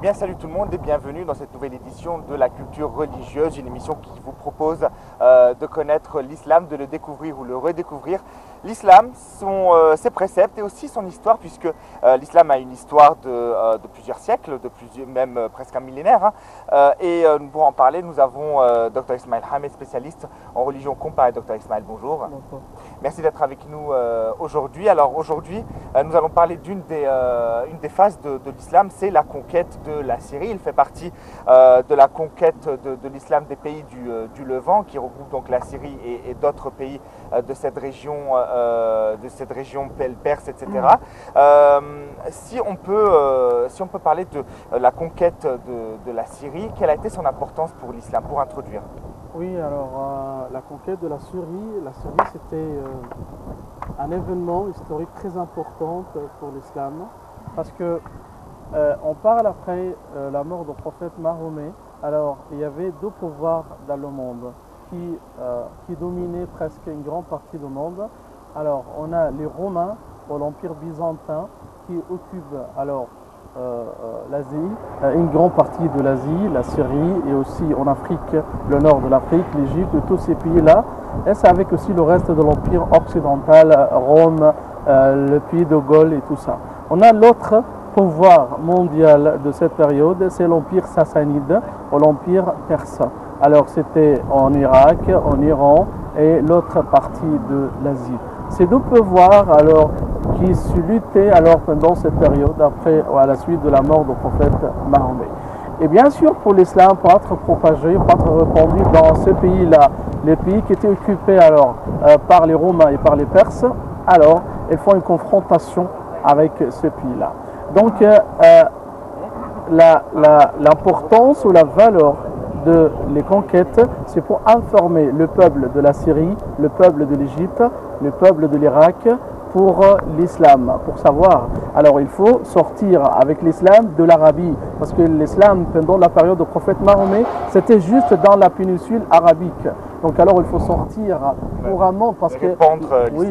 Bien, salut tout le monde et bienvenue dans cette nouvelle édition de la culture religieuse, une émission qui vous propose de connaître l'islam, de le découvrir ou le redécouvrir. L'islam, ses préceptes et aussi son histoire, puisque l'islam a une histoire de plusieurs siècles, même presque un millénaire. Pour en parler, nous avons Dr Ismaël Hamed, spécialiste en religion comparée. Dr Ismaël, bonjour. Bonjour. Merci d'être avec nous aujourd'hui. Alors aujourd'hui, nous allons parler une des phases de l'islam, c'est la conquête de la Syrie. Il fait partie de la conquête de l'islam des pays du Levant, qui regroupe donc la Syrie et d'autres pays de cette région Perse, etc. Si on peut parler de la conquête de la Syrie, quelle a été son importance pour l'islam, pour introduire? Oui, alors la conquête de la Syrie c'était un événement historique très important pour l'islam parce que on parle après la mort du prophète Mahomet. Alors il y avait deux pouvoirs dans le monde qui dominaient presque une grande partie du monde. Alors on a les Romains ou l'Empire byzantin qui occupent alors l'Asie, une grande partie de l'Asie, la Syrie et aussi en Afrique, le nord de l'Afrique, l'Égypte, tous ces pays-là. Et c'est avec aussi le reste de l'Empire occidental, Rome, le pays de Gaulle et tout ça. On a l'autre pouvoir mondial de cette période, c'est l'Empire sassanide ou l'Empire perse. Alors c'était en Irak, en Iran et l'autre partie de l'Asie. Ces deux pouvoirs alors qui se luttaient alors pendant cette période après ou à la suite de la mort du prophète Mahomet. Et bien sûr pour l'islam, pour être propagé, pour être répandu dans ce pays-là, les pays qui étaient occupés alors par les Romains et par les Perses, alors ils font une confrontation avec ce pays-là. Donc l'importance ou la valeur de les conquêtes, c'est pour informer le peuple de la Syrie, le peuple de l'Égypte, le peuple de l'Irak pour l'islam, pour savoir. Alors il faut sortir avec l'islam de l'Arabie, parce que l'islam pendant la période du prophète Mahomet, c'était juste dans la péninsule arabique. Donc alors il faut sortir couramment parce que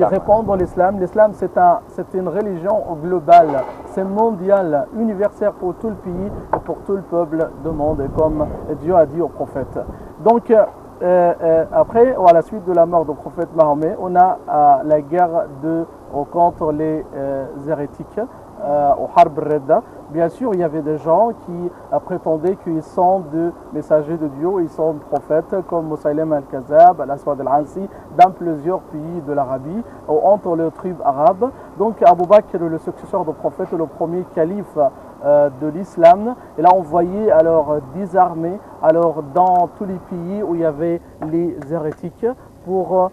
répandre l'islam. L'islam c'est une religion globale, c'est mondial, universel pour tout le pays et pour tout le peuple du monde, comme Dieu a dit au prophète. Donc après, à la suite de la mort du prophète Mahomet, on a la guerre contre les hérétiques au Harb Redda. Bien sûr, il y avait des gens qui prétendaient qu'ils sont des messagers de Dieu, ils sont prophètes comme Moussaïlem al-Kazab, al-Aswad al-Ansi, dans plusieurs pays de l'Arabie, entre les tribus arabes. Donc Abu Bakr, le successeur du prophète, le premier calife de l'islam, il a envoyé alors 10 armées alors dans tous les pays où il y avait les hérétiques pour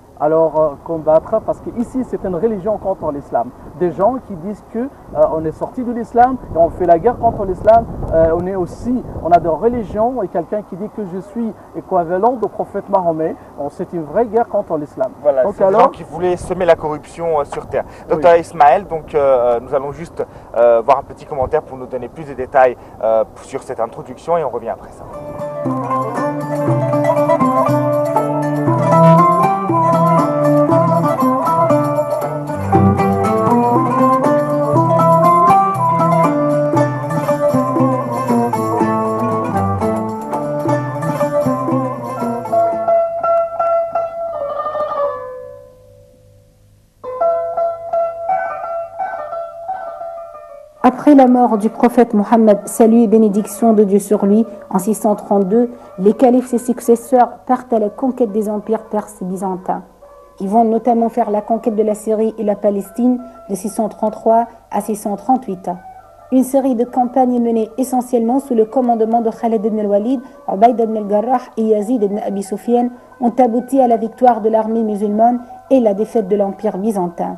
combattre, parce qu'ici c'est une religion contre l'islam. Des gens qui disent que on est sorti de l'islam et on fait la guerre contre l'islam, on a des religions et quelqu'un qui dit que je suis équivalent du prophète Mahomet, c'est une vraie guerre contre l'islam. Voilà, c'est des gens qui voulaient semer la corruption sur terre. Docteur Ismaël, donc nous allons juste voir un petit commentaire pour nous donner plus de détails sur cette introduction et on revient après ça. Après la mort du prophète Mohammed, salut et bénédiction de Dieu sur lui, en 632, les califes et ses successeurs partent à la conquête des empires perses et byzantins. Ils vont notamment faire la conquête de la Syrie et la Palestine de 633 à 638. Une série de campagnes menées essentiellement sous le commandement de Khalid ibn al-Walid, Ubayd ibn al-Jarrah et Yazid ibn Abi Sufyan ont abouti à la victoire de l'armée musulmane et la défaite de l'empire byzantin.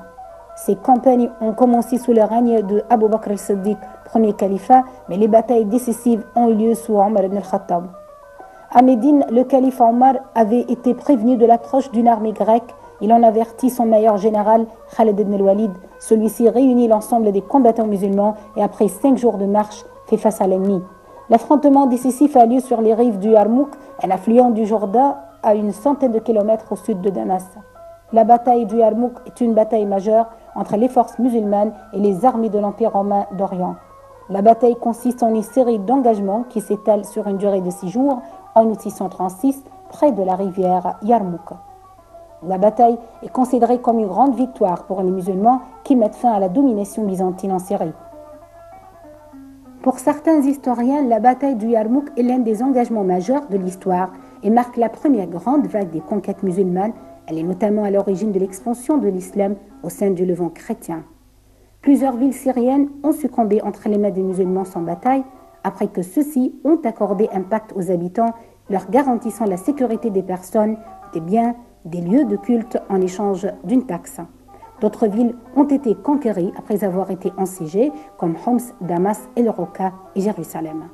Ces campagnes ont commencé sous le règne de Abu Bakr al-Siddiq, premier califat, mais les batailles décisives ont eu lieu sous Omar ibn al-Khattab. À Médine, le calife Omar avait été prévenu de l'approche d'une armée grecque. Il en avertit son meilleur général, Khalid ibn al-Walid. Celui-ci réunit l'ensemble des combattants musulmans et après 5 jours de marche, fait face à l'ennemi. L'affrontement décisif a lieu sur les rives du Yarmouk, un affluent du Jourdain à une centaine de kilomètres au sud de Damas. La bataille du Yarmouk est une bataille majeure entre les forces musulmanes et les armées de l'Empire romain d'Orient. La bataille consiste en une série d'engagements qui s'étalent sur une durée de 6 jours en août 636 près de la rivière Yarmouk. La bataille est considérée comme une grande victoire pour les musulmans qui mettent fin à la domination byzantine en Syrie. Pour certains historiens, la bataille du Yarmouk est l'un des engagements majeurs de l'histoire et marque la première grande vague des conquêtes musulmanes. Elle est notamment à l'origine de l'expansion de l'islam au sein du Levant chrétien. Plusieurs villes syriennes ont succombé entre les mains des musulmans sans bataille, après que ceux-ci ont accordé un pacte aux habitants, leur garantissant la sécurité des personnes, des biens, des lieux de culte en échange d'une taxe. D'autres villes ont été conquéries après avoir été assiégées, comme Homs, Damas, El Roca et Jérusalem.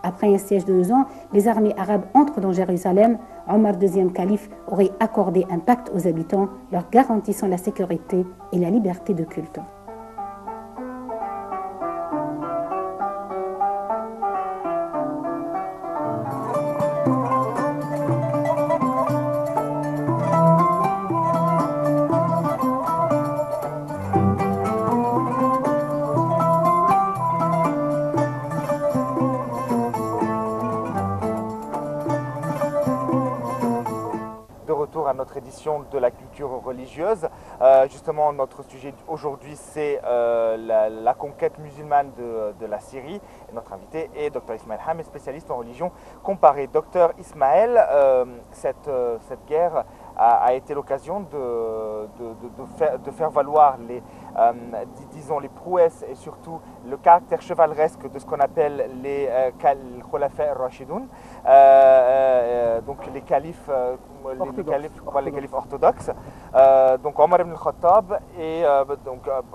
Après un siège de 2 ans, les armées arabes entrent dans Jérusalem. Omar II calife aurait accordé un pacte aux habitants, leur garantissant la sécurité et la liberté de culte. À notre édition de la culture religieuse. Justement, notre sujet aujourd'hui, c'est la conquête musulmane de la Syrie. Et notre invité est Dr Ismaël Hamé, spécialiste en religion comparée. Dr Ismaël, cette guerre a été l'occasion de faire valoir disons les prouesses et surtout le caractère chevaleresque de ce qu'on appelle les Khulafa Rashidoun, donc les califes orthodoxes, donc Omar ibn al-Khattab et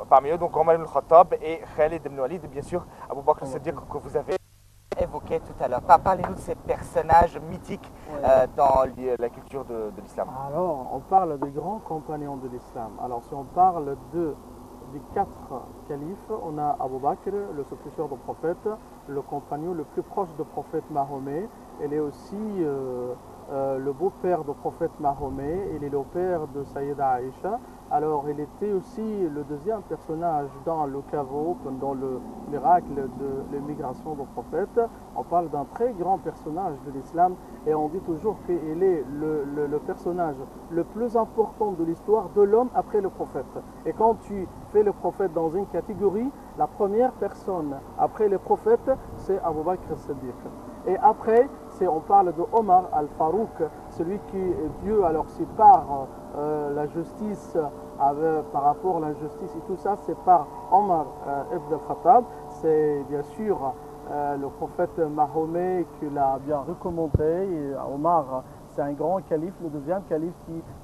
parmi eux donc Omar ibn al-Khattab et Khalid ibn Walid et bien sûr Abu Bakr al-Siddiq que vous avez évoqué tout à l'heure. Parlez-nous de ces personnages mythiques dans la culture de l'islam. Alors, on parle des grands compagnons de l'islam. Alors, si on parle des 4 califes, on a Abu Bakr, le successeur du prophète, le compagnon le plus proche du prophète Mahomet. Il est aussi le beau-père du prophète Mahomet, il est le père de Sayyida Aïcha. Alors il était aussi le deuxième personnage dans le caveau pendant le miracle de l'émigration du prophète. On parle d'un très grand personnage de l'islam et on dit toujours qu'il est le personnage le plus important de l'histoire de l'homme après le prophète. Et quand tu fais le prophète dans une catégorie, la première personne après le prophète, c'est Abu Bakr al-Siddiq. Et après, on parle de Omar al-Farouk, celui qui est Dieu, alors c'est par la justice, par rapport à la justice et tout ça, c'est par Omar ibn al-Khattab. C'est bien sûr le prophète Mahomet qui l'a bien recommandé. Et Omar, c'est un grand calife, le deuxième calife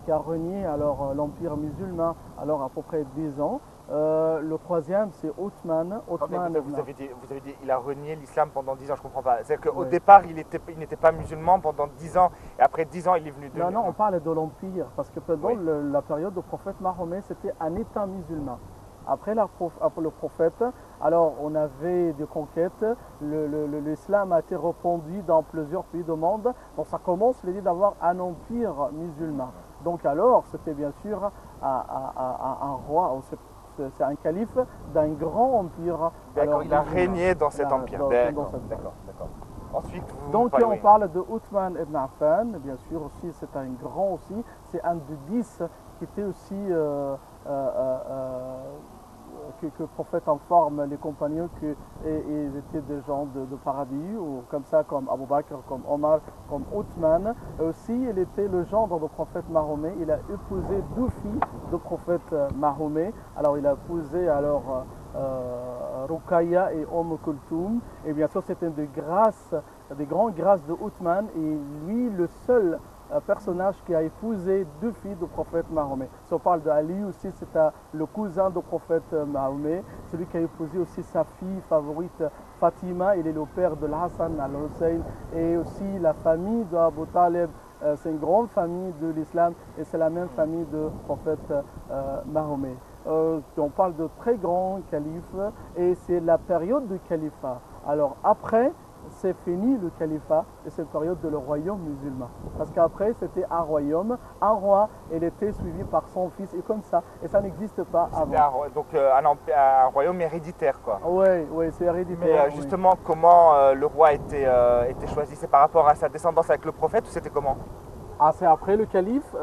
qui a régné alors l'empire musulman alors à peu près 10 ans. Le troisième, c'est Othman. Vous avez dit, il a renié l'islam pendant 10 ans, je ne comprends pas. C'est-à-dire qu'au départ, il n'était pas musulman pendant 10 ans, et après 10 ans, il est venu devenir. Non, on parle de l'empire, parce que pendant la période du prophète Mahomet, c'était un État musulman. Après le prophète, alors on avait des conquêtes, l'islam a été répandu dans plusieurs pays du monde, donc ça commence l'idée d'avoir un empire musulman. Donc alors, c'était bien sûr un roi, c'est un calife d'un grand empire. D'accord, il a régné dans cet empire. D'accord. Ensuite, donc on parle de Othman ibn Affan, bien sûr aussi, c'est un grand aussi, c'est un des 10 qui était aussi que le prophète informe les compagnons qu'ils étaient des gens de paradis, ou comme ça, comme Abu Bakr, comme Omar, comme Othman. Aussi, il était le gendre du prophète Mahomet. Il a épousé 2 filles du prophète Mahomet. Alors, il a épousé Ruqayya et Kulthum. Et bien sûr, c'était des grandes grâces de Othman. Et lui, le seul personnage qui a épousé 2 filles du prophète Mahomet. Si on parle d'Ali aussi, c'est le cousin du prophète Mahomet, celui qui a épousé aussi sa fille favorite Fatima, il est le père de l'Hassan al-Hussein, et aussi la famille d'Abu Talib, c'est une grande famille de l'islam et c'est la même famille du prophète Mahomet. On parle de très grands califes et c'est la période du califat. Alors après, c'est fini le califat et cette période de le royaume musulman. Parce qu'après, c'était un royaume, un roi, et il était suivi par son fils, et comme ça. Et ça n'existe pas avant. Donc un royaume héréditaire, quoi. Oui, c'est héréditaire. Mais justement, comment le roi était choisi? C'est par rapport à sa descendance avec le prophète ou c'était comment? Ah, c'est après le calife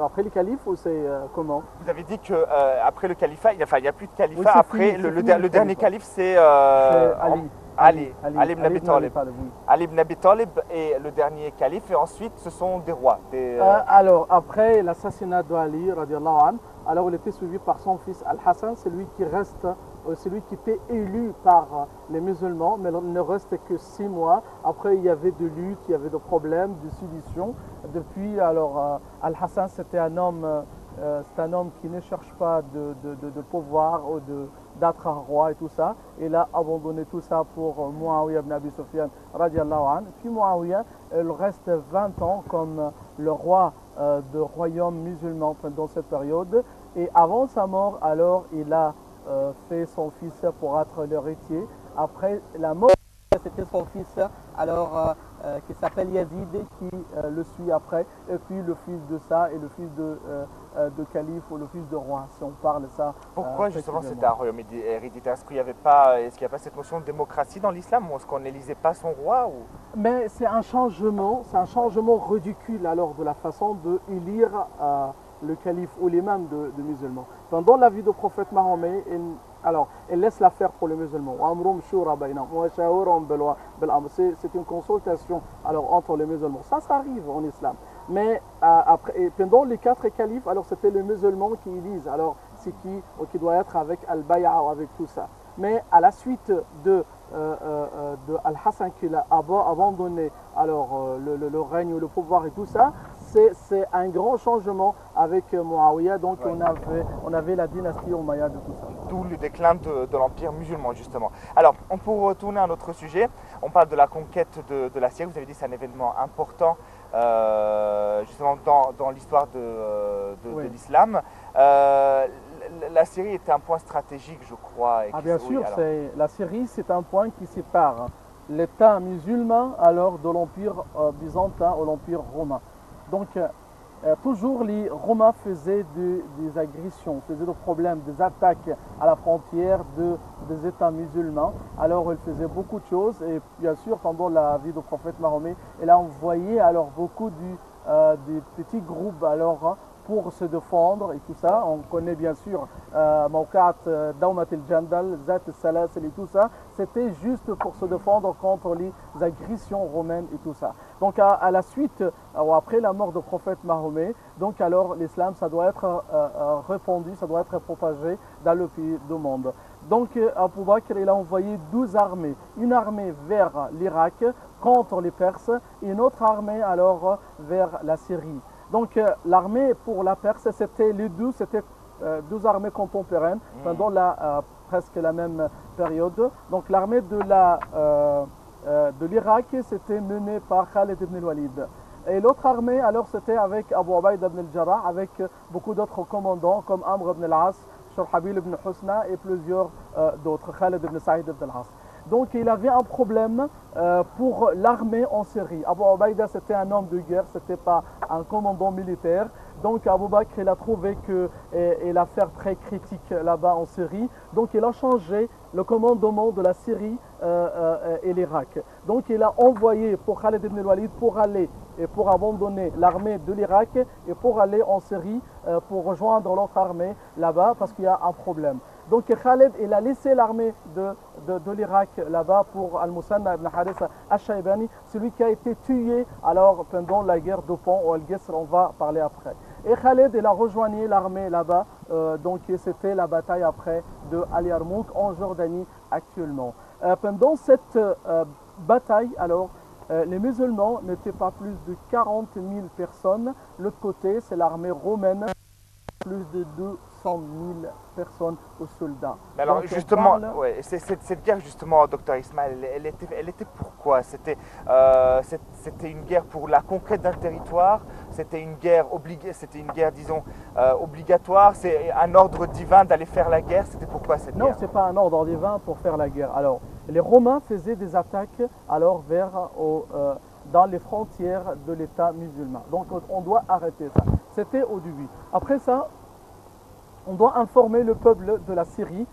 ou c'est comment? Vous avez dit que après le califat, il n'y a plus de califat. Oui, Après, fini, le dernier calife, c'est Ali ibn Abi Talib. Oui. Ali ibn Abi Talib est le dernier calife et ensuite ce sont des rois. Alors, après l'assassinat de Ali, radiallahu anhu, alors il était suivi par son fils Al-Hassan, c'est lui qui reste, c'est lui qui était élu par les musulmans, mais il ne reste que 6 mois. Après, il y avait de luttes, il y avait de problèmes, de sédition. Depuis, alors, Al-Hassan, c'est un homme qui ne cherche pas de pouvoir ou d'être un roi et tout ça. Il a abandonné tout ça pour Muawiyah ibn Abi Sufyan, radiallahu anhu. Puis Muawiyah, il reste 20 ans comme le roi de royaume musulman dans cette période. Et avant sa mort, alors, il a fait son fils pour être l'héritier. Après la mort, c'était son fils, alors qui s'appelle Yazid, qui le suit après, et puis le fils de ça et le fils de calife ou le fils de roi, si on parle ça. Pourquoi justement c'était un royaume héréditaire? Est-ce qu'il n'y a pas cette notion de démocratie dans l'islam, ou est-ce qu'on n'élisait pas son roi ou... Mais c'est un changement ridicule alors de la façon de élire le calife ou l'imam de musulmans. Pendant la vie du prophète Mahomet, il laisse l'affaire pour les musulmans. C'est une consultation alors, entre les musulmans. Ça arrive en islam. Mais pendant les 4 califes, alors c'était les musulmans qui élisent. Alors c'est qui doit être avec Al-Bay'a ou avec tout ça. Mais à la suite de Al-Hassan qui a abandonné alors, le règne, le pouvoir et tout ça, c'est un grand changement avec Muawiyah. Donc on avait la dynastie Umayyade et tout ça. D'où le déclin de l'empire musulman justement. Alors, on peut retourner à un autre sujet. On parle de la conquête de la Syrie. Vous avez dit que c'est un événement important justement dans l'histoire de l'islam. La Syrie était un point stratégique, je crois. Bien sûr, la Syrie, c'est un point qui sépare l'État musulman alors de l'Empire byzantin ou l'Empire romain. Donc, toujours les Romains faisaient des agressions, faisaient des problèmes, des attaques à la frontière des États musulmans. Alors, ils faisaient beaucoup de choses et bien sûr, pendant la vie du prophète Mahomet, il a envoyé alors beaucoup des petits groupes alors pour se défendre et tout ça. On connaît bien sûr Mawqa'at Dawmat al-Jandal, Zat al-Salasil et tout ça. C'était juste pour se défendre contre les agressions romaines et tout ça. Donc à la suite, après la mort du prophète Mahomet, donc alors l'islam, ça doit être répandu, ça doit être propagé dans le pays du monde. Donc Abu Bakr, il a envoyé 12 armées. Une armée vers l'Irak contre les Perses et une autre armée alors vers la Syrie. Donc l'armée pour la Perse, c'était les deux, c'était 12 armées contemporaines pendant presque la même période. Donc l'armée de l'Irak, c'était menée par Khalid ibn al-Walid. Et l'autre armée, alors c'était avec Abu Ubaïda ibn al-Jarrah, avec beaucoup d'autres commandants comme Amr ibn al-As, Shurhabil ibn Husna et plusieurs d'autres, Khalid ibn Saïd ibn al-As. Donc il avait un problème pour l'armée en Syrie. Abu Ubaïda, c'était un homme de guerre, ce n'était pas un commandant militaire. Donc Abu Bakr, il a trouvé que l'affaire très critique là-bas en Syrie. Donc il a changé le commandement de la Syrie et l'Irak. Donc il a envoyé pour Khalid ibn al-Walid pour aller et pour abandonner l'armée de l'Irak et pour aller en Syrie pour rejoindre l'autre armée là-bas parce qu'il y a un problème. Donc Khalid, il a laissé l'armée de l'Irak là-bas pour Al-Musanna ibn Haris al-Shaybani, celui qui a été tué alors pendant la guerre d'Opan ou Al-Gisr, on va parler après. Et Khalid, il a rejoint l'armée là-bas, donc c'était la bataille après de Al-Yarmouk en Jordanie actuellement. Pendant cette bataille, alors, les musulmans n'étaient pas plus de 40 000 personnes. L'autre côté, c'est l'armée romaine, plus de 200 000 personnes aux soldats. Mais alors, donc, justement, cette guerre, justement, docteur Ismaël, elle était pourquoi? C'était une guerre pour la conquête d'un territoire, c'était une guerre disons, obligatoire, c'est un ordre divin d'aller faire la guerre, c'était pourquoi cette guerre? Non, ce n'est pas un ordre divin pour faire la guerre. Alors, les Romains faisaient des attaques alors dans les frontières de l'État musulman. Donc on doit arrêter ça. C'était au début. Après ça, on doit informer le peuple de la Syrie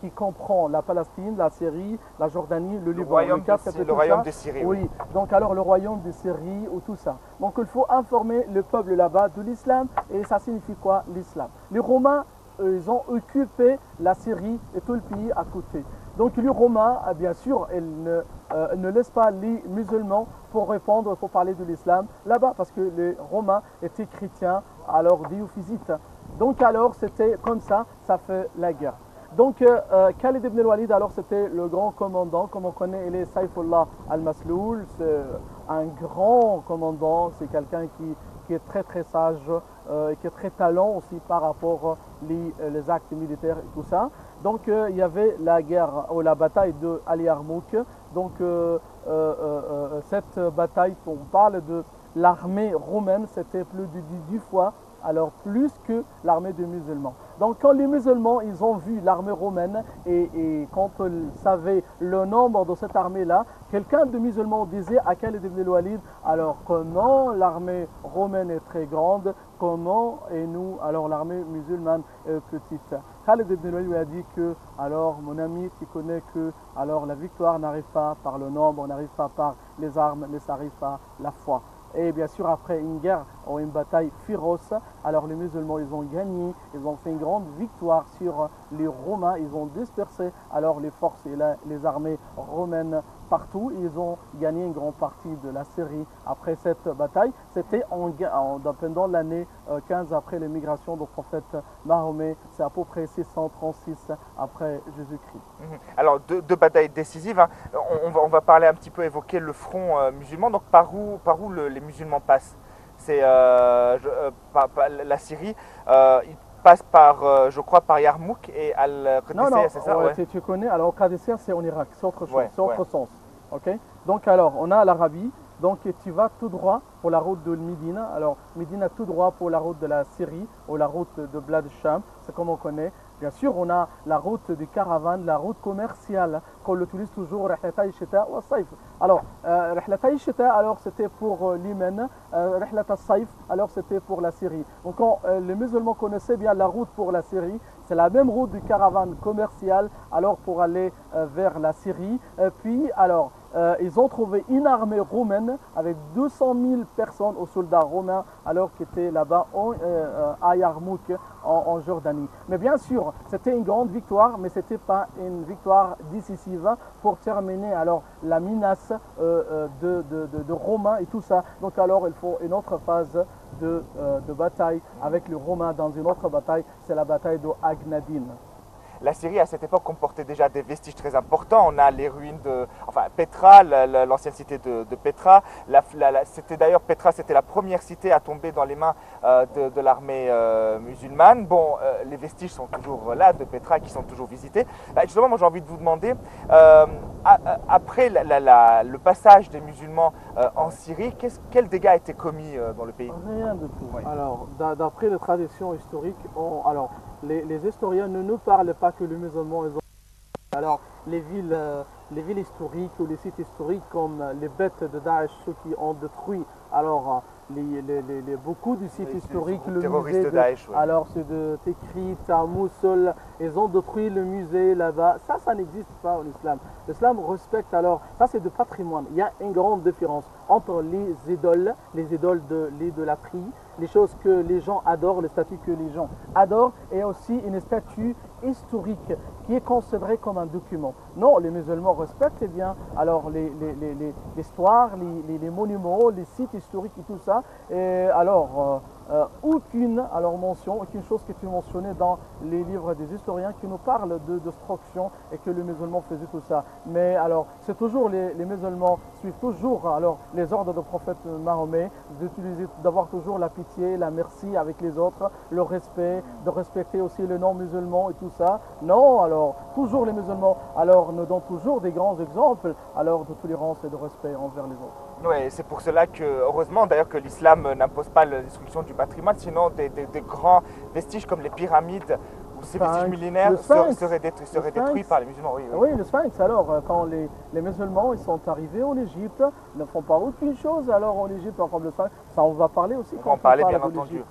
qui comprend la Palestine, la Syrie, la Jordanie, le Liban. Le royaume de Syrie. Oui, donc alors le royaume de Syrie ou tout ça. Donc il faut informer le peuple là-bas de l'islam. Et ça signifie quoi l'islam? Les Romains, ils ont occupé la Syrie et tout le pays à côté. Donc les Romains, bien sûr, ils ne laissent pas les musulmans pour répondre, pour parler de l'islam là-bas, parce que les Romains étaient chrétiens, alors diophysites. Donc alors c'était comme ça fait la guerre. Donc Khalid ibn al-Walid, alors c'était le grand commandant, comme on connaît, il est Saifullah al-Masloul, c'est un grand commandant, c'est quelqu'un qui est très très sage, qui est très talent aussi par rapport les actes militaires et tout ça. Donc il y avait la guerre ou la bataille de Al Yarmouk. Donc cette bataille, on parle de l'armée romaine, c'était plus de 10 fois, alors plus que l'armée des musulmans. Donc quand les musulmans, ils ont vu l'armée romaine et quand ils savaient le nombre de cette armée-là, quelqu'un de musulman disait à Khalid ibn al-Walid, alors comment l'armée romaine est très grande, comment et nous, alors l'armée musulmane est petite. Khalid ibn al-Walid lui a dit que, alors mon ami, tu connais que alors la victoire n'arrive pas par le nombre, n'arrive pas par les armes, mais ça arrive par la foi. Et bien sûr, après une guerre ou une bataille féroce, alors les musulmans, ils ont gagné, ils ont fait une grande victoire sur les Romains, ils ont dispersé alors les forces et les armées romaines partout. Ils ont gagné une grande partie de la Syrie après cette bataille. C'était pendant l'année 15 après l'émigration du prophète Mahomet, c'est à peu près 636 après Jésus-Christ. Alors deux batailles décisives, hein. On va parler un petit peu, évoquer le front musulman. Donc par où les musulmans passent? C'est la Syrie. Ils passent par, je crois, par Yarmouk et Al-Qadisiyah, c'est ça? Ouais. Tu connais, alors Qadisiyah c'est en Irak, c'est autre chose, c'est autre sens. Okay. Donc alors, on a l'Arabie, donc tu vas tout droit pour la route de Médine, alors Médine tout droit pour la route de la Syrie ou la route de Blad Sham, c'est comme on connaît. Bien sûr, on a la route des caravanes, la route commerciale, qu'on utilise toujours, Rihlata Shita ou Saif. Alors, Rihlata Shita, alors c'était pour l'Yémen, Rihlata Saif, alors c'était pour la Syrie. Donc, les musulmans connaissaient bien la route pour la Syrie, c'est la même route du caravane commerciale, alors pour aller vers la Syrie. Puis, alors, ils ont trouvé une armée romaine avec 200 000 personnes aux soldats romains, alors qui étaient là-bas à Yarmouk, en Jordanie. Mais bien sûr, c'était une grande victoire, mais ce n'était pas une victoire décisive pour terminer alors la menace de Romains et tout ça. Donc alors, il faut une autre phase de bataille avec les Romains dans une autre bataille, c'est la bataille de Agnadine. La Syrie, à cette époque, comportait déjà des vestiges très importants. On a les ruines Petra, l'ancienne cité de Petra. C'était d'ailleurs Petra, c'était la première cité à tomber dans les mains de l'armée musulmane. Bon, les vestiges sont toujours là, de Petra, qui sont toujours visités. Justement, moi j'ai envie de vous demander, après le passage des musulmans en Syrie, quels dégâts a été commis dans le pays? Rien du tout. Oui. Alors, d'après les traditions historiques, les historiens ne nous parlent pas que les musulmans ils ont... Alors, les villes historiques ou les sites historiques comme les bêtes de Daesh, ceux qui ont détruit alors beaucoup de sites historiques, le musée de Daesh, oui. Alors c'est de Tikrit, à Moussoul, ils ont détruit le musée là-bas. Ça n'existe pas en islam. L'islam respecte alors, ça c'est de patrimoine. Il y a une grande différence entre les idoles de l'idolâtrie, les choses que les gens adorent, les statues que les gens adorent, et aussi une statue historique qui est considérée comme un document. Non, les musulmans respectent bien alors l'histoire, les monuments, les sites historiques et tout ça. Et alors, aucune mention, aucune chose que tu mentionnais dans les livres des historiens qui nous parlent de destruction et que les musulmans faisaient tout ça. Mais alors, c'est toujours les musulmans suivent toujours alors les ordres du prophète Mahomet, d'avoir toujours la pitié, la merci avec les autres, le respect, de respecter aussi les non-musulmans et tout ça. Non, alors, toujours les musulmans alors nous donnent toujours des grands exemples alors de tolérance et de respect envers les autres. Oui, c'est pour cela que, heureusement d'ailleurs, que l'islam n'impose pas la destruction du patrimoine, sinon des grands vestiges comme les pyramides ou ces vestiges millénaires seraient détruits par les musulmans. Oui, oui. Oui, le sphinx. Alors, quand les musulmans ils sont arrivés en Égypte, ils ne font pas aucune chose. Alors en Égypte, comme le sphinx, ça on va parler aussi. On va en parler, bien entendu.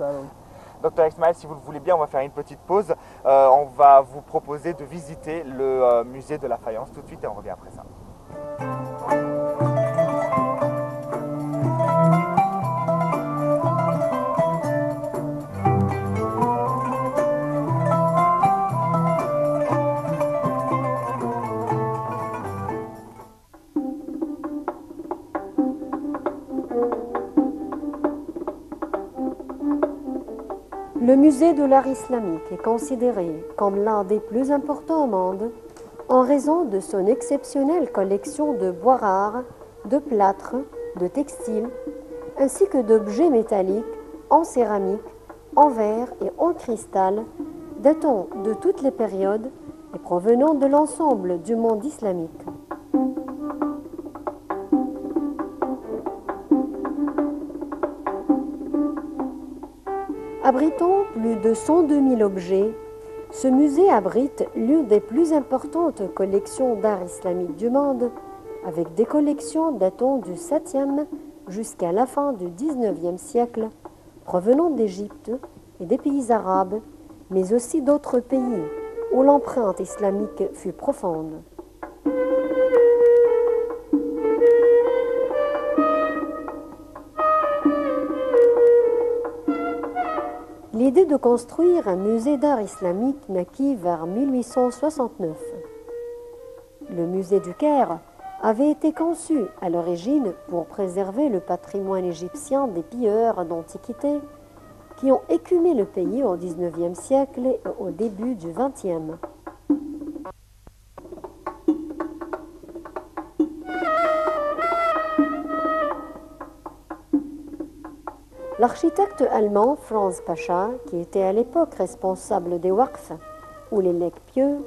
Docteur Ismaël, si vous le voulez bien, on va faire une petite pause. On va vous proposer de visiter le musée de la faïence tout de suite et on revient après ça. Le musée de l'art islamique est considéré comme l'un des plus importants au monde en raison de son exceptionnelle collection de bois rares, de plâtres, de textiles, ainsi que d'objets métalliques, en céramique, en verre et en cristal, datant de toutes les périodes et provenant de l'ensemble du monde islamique. Abritant plus de 102 000 objets, ce musée abrite l'une des plus importantes collections d'art islamique du monde, avec des collections datant du 7e jusqu'à la fin du 19e siècle, provenant d'Égypte et des pays arabes, mais aussi d'autres pays où l'empreinte islamique fut profonde. L'idée de construire un musée d'art islamique naquit vers 1869. Le musée du Caire avait été conçu à l'origine pour préserver le patrimoine égyptien des pilleurs d'antiquité qui ont écumé le pays au XIXe siècle et au début du XXe. L'architecte allemand Franz Pacha, qui était à l'époque responsable des Waqf, ou les legs pieux,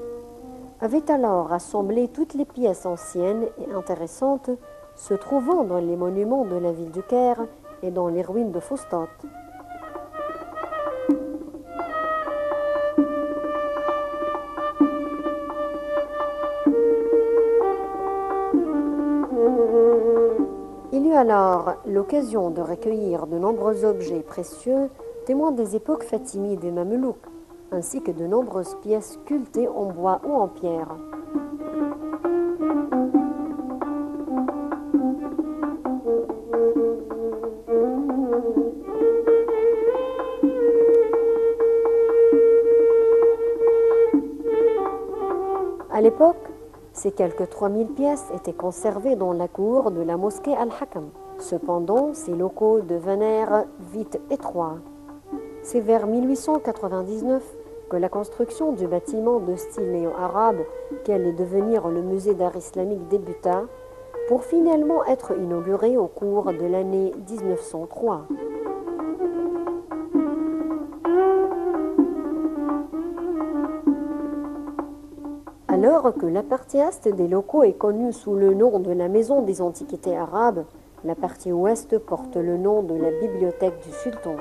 avait alors rassemblé toutes les pièces anciennes et intéressantes se trouvant dans les monuments de la ville du Caire et dans les ruines de Fustat. Il eut alors l'occasion de recueillir de nombreux objets précieux, témoins des époques fatimides et mamelouks, ainsi que de nombreuses pièces sculptées en bois ou en pierre. À l'époque, ces quelques 3000 pièces étaient conservées dans la cour de la mosquée Al-Hakam. Cependant, ces locaux devinrent vite étroits. C'est vers 1899 que la construction du bâtiment de style néo-arabe, qui allait devenir le musée d'art islamique, débuta, pour finalement être inauguré au cours de l'année 1903. Alors que la partie est des locaux est connue sous le nom de la Maison des Antiquités Arabes, la partie ouest porte le nom de la Bibliothèque du Sultan.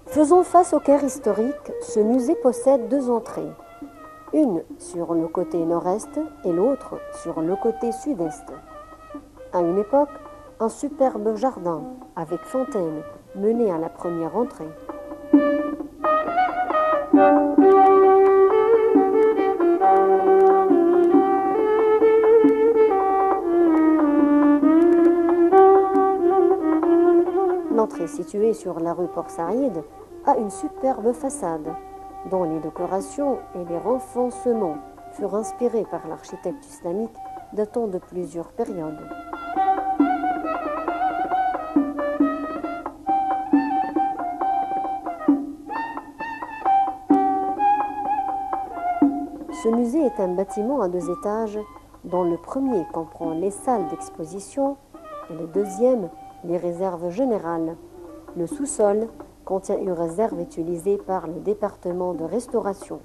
Faisant face au Caire historique, ce musée possède deux entrées, une sur le côté nord-est et l'autre sur le côté sud-est. À une époque, un superbe jardin avec fontaine menait à la première entrée. L'entrée située sur la rue Port Saïd a une superbe façade dont les décorations et les renfoncements furent inspirés par l'architecte islamique datant de plusieurs périodes. Ce musée est un bâtiment à 2 étages dont le premier comprend les salles d'exposition et le deuxième les réserves générales. Le sous-sol contient une réserve utilisée par le département de restauration.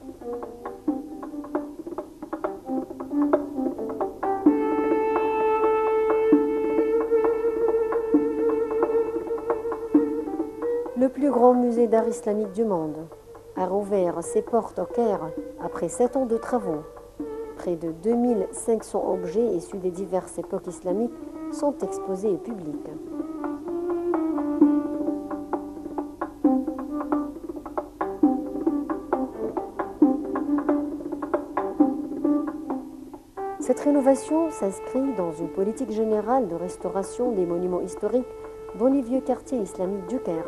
Le plus grand musée d'art islamique du monde a rouvert ses portes au Caire après 7 ans de travaux. Près de 2500 objets issus des diverses époques islamiques sont exposés au public. Cette rénovation s'inscrit dans une politique générale de restauration des monuments historiques dans les vieux quartiers islamiques du Caire.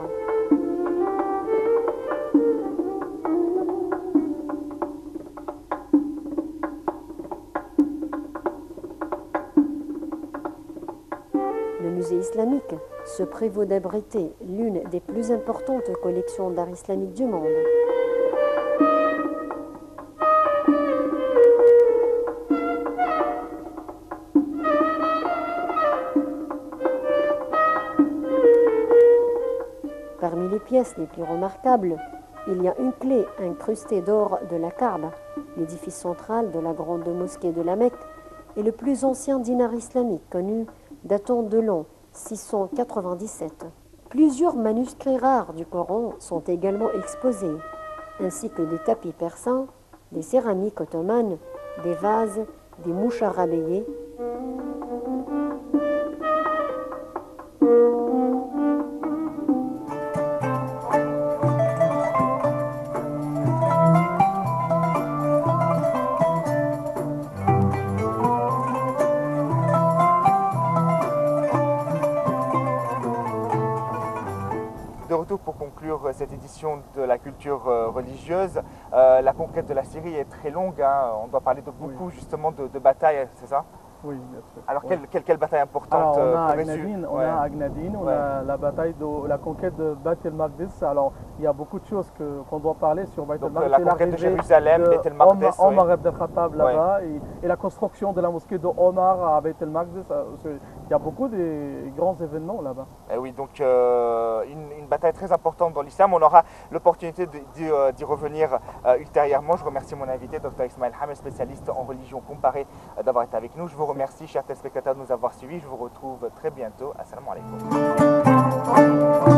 Le musée islamique se prévaut d'abriter l'une des plus importantes collections d'art islamique du monde. Parmi les pièces les plus remarquables, il y a une clé incrustée d'or de la Kaaba, l'édifice central de la grande mosquée de la Mecque et le plus ancien dinar islamique connu, datant de l'an 697. Plusieurs manuscrits rares du Coran sont également exposés, ainsi que des tapis persans, des céramiques ottomanes, des vases, des mouches arabillées. De retour pour conclure cette édition de la culture religieuse, la conquête de la Syrie est très longue, hein. On doit parler de beaucoup justement de batailles, c'est ça? Oui, bien sûr. Alors Oui. quelle bataille importante? Alors, on a pourrais-tu- Aghnadin, Ouais. on a la bataille de la conquête de Bait el-Maqdis. Alors, il y a beaucoup de choses qu'on doit parler sur Bait Donc el-Maqdis. la conquête de Jérusalem, Beit el-Maqdis, Omar ibn al-Khattab là-bas, et la construction de la mosquée de Omar à Beit el-Maqdis. Il y a beaucoup de grands événements là-bas. Eh oui, donc une bataille très importante dans l'islam. On aura l'opportunité d'y revenir ultérieurement. Je remercie mon invité, Dr Ismaël Hamed, spécialiste en religion comparée, d'avoir été avec nous. Je vous remercie, chers téléspectateurs, de nous avoir suivis. Je vous retrouve très bientôt. Assalamu alaikum.